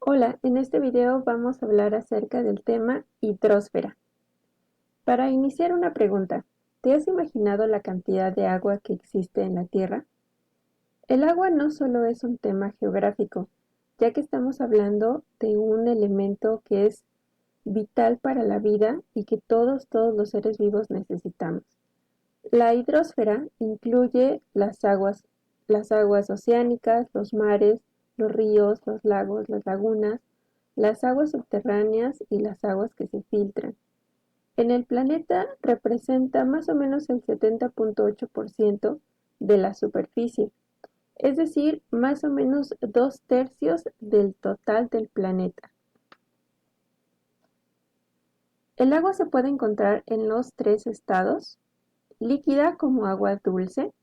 Hola, en este video vamos a hablar acerca del tema hidrosfera. Para iniciar una pregunta, ¿te has imaginado la cantidad de agua que existe en la Tierra? El agua no solo es un tema geográfico, ya que estamos hablando de un elemento que es vital para la vida y que todos los seres vivos necesitamos. La hidrosfera incluye las aguas oceánicas, los mares, los ríos, los lagos, las lagunas, las aguas subterráneas y las aguas que se filtran. En el planeta representa más o menos el 70.8% de la superficie, es decir, más o menos 2/3 del total del planeta. El agua se puede encontrar en los tres estados: líquida como agua dulce,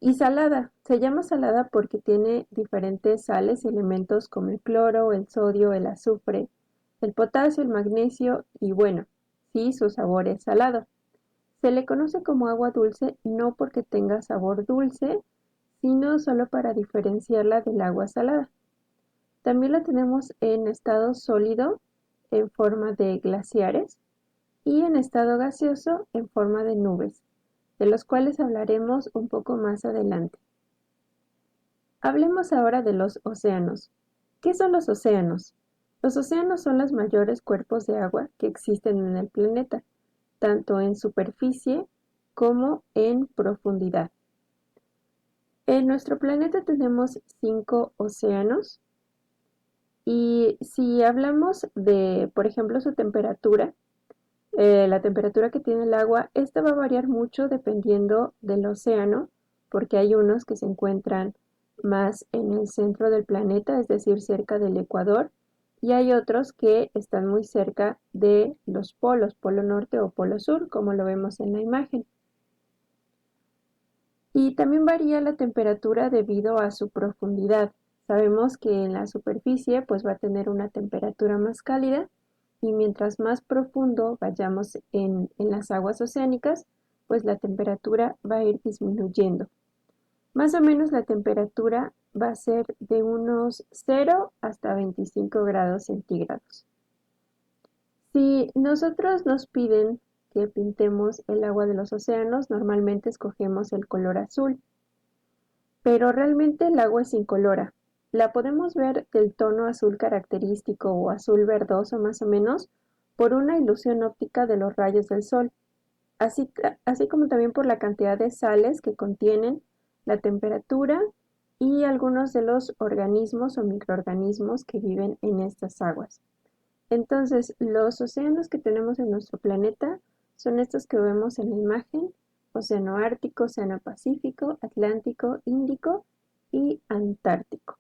y salada. Se llama salada porque tiene diferentes sales y elementos como el cloro, el sodio, el azufre, el potasio, el magnesio y bueno, sí, su sabor es salado. Se le conoce como agua dulce no porque tenga sabor dulce, sino solo para diferenciarla del agua salada. También la tenemos en estado sólido en forma de glaciares y en estado gaseoso en forma de nubes, de los cuales hablaremos un poco más adelante. Hablemos ahora de los océanos. ¿Qué son los océanos? Los océanos son los mayores cuerpos de agua que existen en el planeta, tanto en superficie como en profundidad. En nuestro planeta tenemos 5 océanos y si hablamos de, por ejemplo, su temperatura, la temperatura que tiene el agua, esta va a variar mucho dependiendo del océano, porque hay unos que se encuentran más en el centro del planeta, es decir, cerca del ecuador, y hay otros que están muy cerca de los polos, polo norte o polo sur, como lo vemos en la imagen. Y también varía la temperatura debido a su profundidad. Sabemos que en la superficie pues va a tener una temperatura más cálida y mientras más profundo vayamos en las aguas oceánicas, pues la temperatura va a ir disminuyendo. Más o menos la temperatura va a ser de unos 0 hasta 25 grados centígrados. Si nosotros nos piden que pintemos el agua de los océanos, normalmente escogemos el color azul, pero realmente el agua es incolora. La podemos ver del tono azul característico o azul verdoso más o menos por una ilusión óptica de los rayos del sol, así como también por la cantidad de sales que contienen, la temperatura y algunos de los organismos o microorganismos que viven en estas aguas. Entonces, los océanos que tenemos en nuestro planeta son estos que vemos en la imagen: Océano Ártico, Océano Pacífico, Atlántico, Índico y Antártico.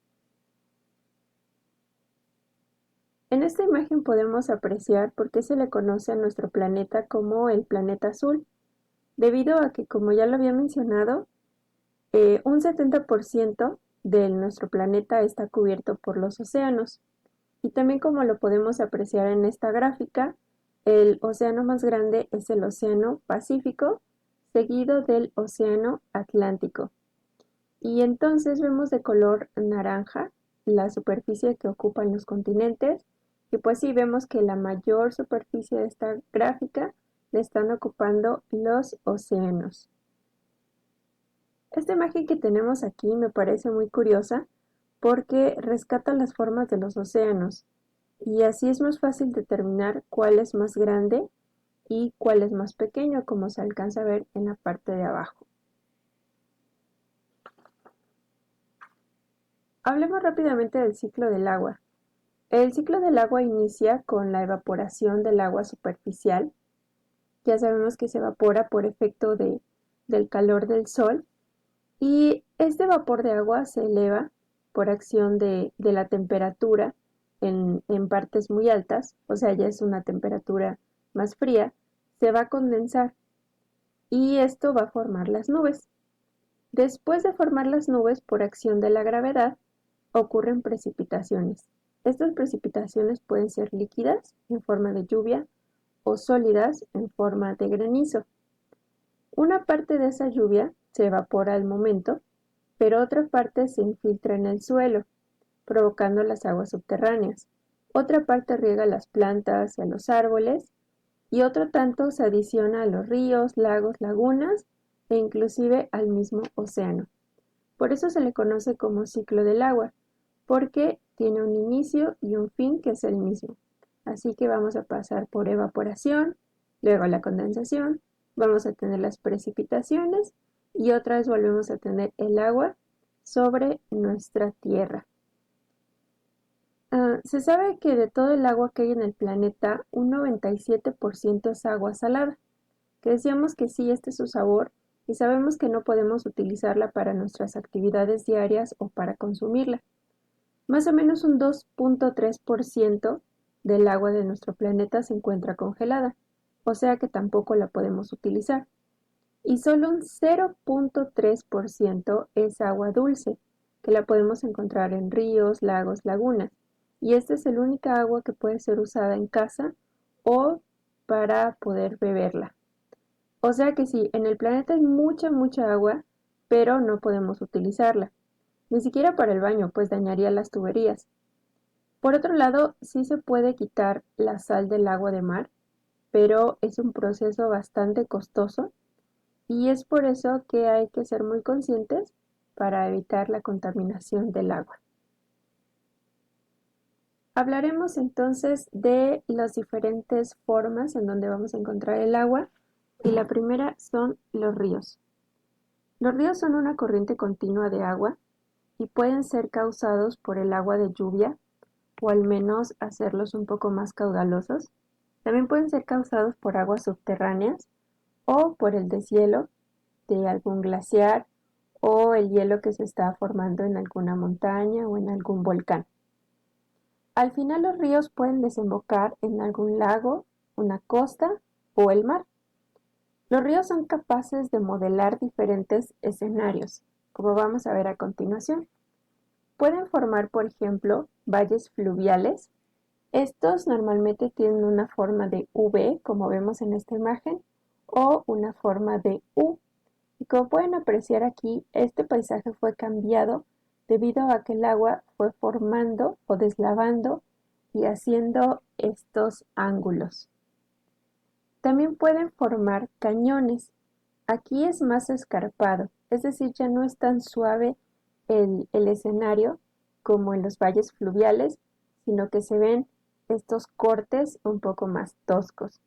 En esta imagen podemos apreciar por qué se le conoce a nuestro planeta como el planeta azul, debido a que, como ya lo había mencionado, un 70% de nuestro planeta está cubierto por los océanos. Y también, como lo podemos apreciar en esta gráfica, el océano más grande es el Océano Pacífico, seguido del Océano Atlántico. Y entonces vemos de color naranja la superficie que ocupan los continentes. Y pues sí, vemos que la mayor superficie de esta gráfica la están ocupando los océanos. Esta imagen que tenemos aquí me parece muy curiosa porque rescata las formas de los océanos y así es más fácil determinar cuál es más grande y cuál es más pequeño, como se alcanza a ver en la parte de abajo. Hablemos rápidamente del ciclo del agua. El ciclo del agua inicia con la evaporación del agua superficial. Ya sabemos que se evapora por efecto del calor del sol y este vapor de agua se eleva por acción de la temperatura en partes muy altas, o sea, ya es una temperatura más fría, se va a condensar y esto va a formar las nubes. Después de formar las nubes por acción de la gravedad, ocurren precipitaciones. Estas precipitaciones pueden ser líquidas en forma de lluvia o sólidas en forma de granizo. Una parte de esa lluvia se evapora al momento, pero otra parte se infiltra en el suelo. provocando las aguas subterráneas. Otra parte riega las plantas y a los árboles, y otro tanto se adiciona a los ríos, lagos, lagunas e inclusive al mismo océano. Por eso se le conoce como ciclo del agua, porque tiene un inicio y un fin que es el mismo. Así que vamos a pasar por evaporación, luego la condensación, vamos a tener las precipitaciones y otra vez volvemos a tener el agua sobre nuestra tierra. Se sabe que de todo el agua que hay en el planeta, un 97% es agua salada, que decíamos que sí, este es su sabor, y sabemos que no podemos utilizarla para nuestras actividades diarias o para consumirla. Más o menos un 2.3% del agua de nuestro planeta se encuentra congelada, o sea que tampoco la podemos utilizar. Y solo un 0.3% es agua dulce, que la podemos encontrar en ríos, lagos, lagunas. Y esta es la única agua que puede ser usada en casa o para poder beberla. O sea que sí, en el planeta hay mucha, mucha agua, pero no podemos utilizarla. Ni siquiera para el baño, pues dañaría las tuberías. Por otro lado, sí se puede quitar la sal del agua de mar, pero es un proceso bastante costoso y es por eso que hay que ser muy conscientes para evitar la contaminación del agua. Hablaremos entonces de las diferentes formas en donde vamos a encontrar el agua y la primera son los ríos. Los ríos son una corriente continua de agua y pueden ser causados por el agua de lluvia o al menos hacerlos un poco más caudalosos. También pueden ser causados por aguas subterráneas o por el deshielo de algún glaciar o el hielo que se está formando en alguna montaña o en algún volcán. Al final los ríos pueden desembocar en algún lago, una costa o el mar. Los ríos son capaces de modelar diferentes escenarios, como vamos a ver a continuación. Pueden formar, por ejemplo, valles fluviales. Estos normalmente tienen una forma de V, como vemos en esta imagen, o una forma de U. Y como pueden apreciar aquí, este paisaje fue cambiado debido a que el agua fue formando o deslavando y haciendo estos ángulos. También pueden formar cañones. Aquí es más escarpado, es decir, ya no es tan suave el escenario como en los valles fluviales, sino que se ven estos cortes un poco más toscos.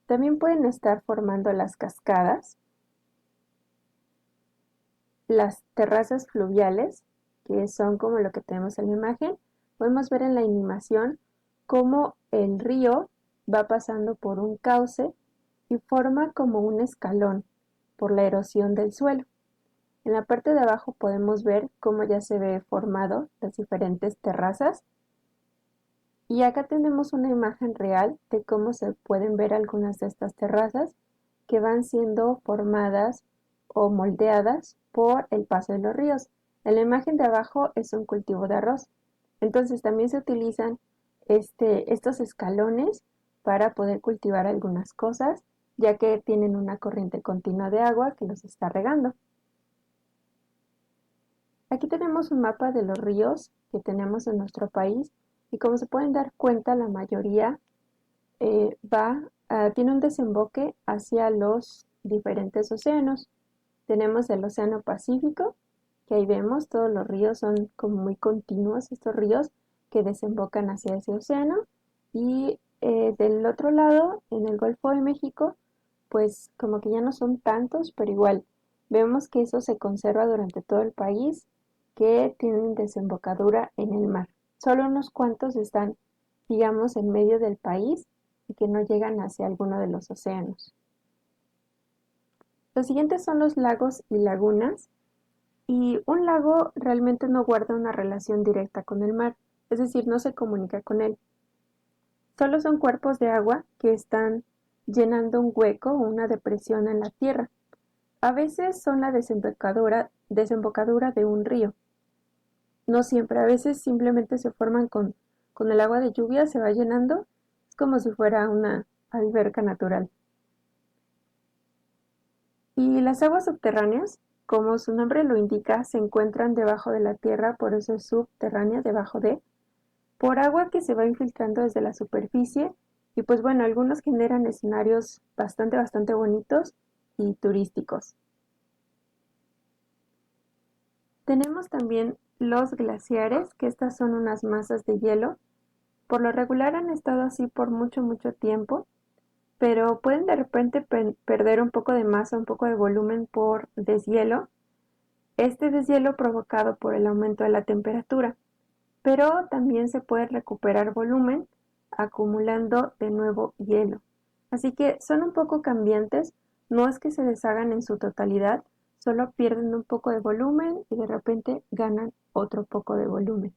También pueden estar formando las cascadas, las terrazas fluviales, que son como lo que tenemos en la imagen. Podemos ver en la animación cómo el río va pasando por un cauce y forma como un escalón por la erosión del suelo. En la parte de abajo podemos ver cómo ya se ve formado las diferentes terrazas. Y acá tenemos una imagen real de cómo se pueden ver algunas de estas terrazas que van siendo formadas o moldeadas por el paso de los ríos. En la imagen de abajo es un cultivo de arroz. Entonces también se utilizan estos escalones para poder cultivar algunas cosas, ya que tienen una corriente continua de agua que los está regando. Aquí tenemos un mapa de los ríos que tenemos en nuestro país y como se pueden dar cuenta, la mayoría tiene un desemboque hacia los diferentes océanos. Tenemos el Océano Pacífico, que ahí vemos, todos los ríos son como muy continuos, estos ríos que desembocan hacia ese océano. Y del otro lado, en el Golfo de México, pues como que ya no son tantos, pero igual vemos que eso se conserva durante todo el país, que tienen desembocadura en el mar. Solo unos cuantos están, digamos, en medio del país y que no llegan hacia alguno de los océanos. Los siguientes son los lagos y lagunas, y un lago realmente no guarda una relación directa con el mar, es decir, no se comunica con él. Solo son cuerpos de agua que están llenando un hueco o una depresión en la tierra. A veces son la desembocadura de un río. No siempre, a veces simplemente se forman con el agua de lluvia, se va llenando, es como si fuera una alberca natural. Y las aguas subterráneas, como su nombre lo indica, se encuentran debajo de la tierra, por eso es subterránea, debajo de, por agua que se va infiltrando desde la superficie y pues bueno, algunos generan escenarios bastante bonitos y turísticos. Tenemos también los glaciares, que estas son unas masas de hielo. Por lo regular han estado así por mucho tiempo, pero pueden de repente perder un poco de masa, un poco de volumen por deshielo. Este deshielo provocado por el aumento de la temperatura, pero también se puede recuperar volumen acumulando de nuevo hielo. Así que son un poco cambiantes, no es que se deshagan en su totalidad, solo pierden un poco de volumen y de repente ganan otro poco de volumen.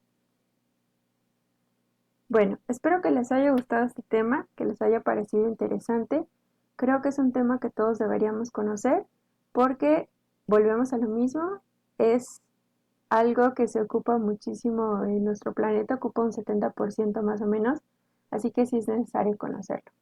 Bueno, espero que les haya gustado este tema, que les haya parecido interesante. Creo que es un tema que todos deberíamos conocer porque volvemos a lo mismo, es algo que se ocupa muchísimo en nuestro planeta, ocupa un 70% más o menos, así que sí es necesario conocerlo.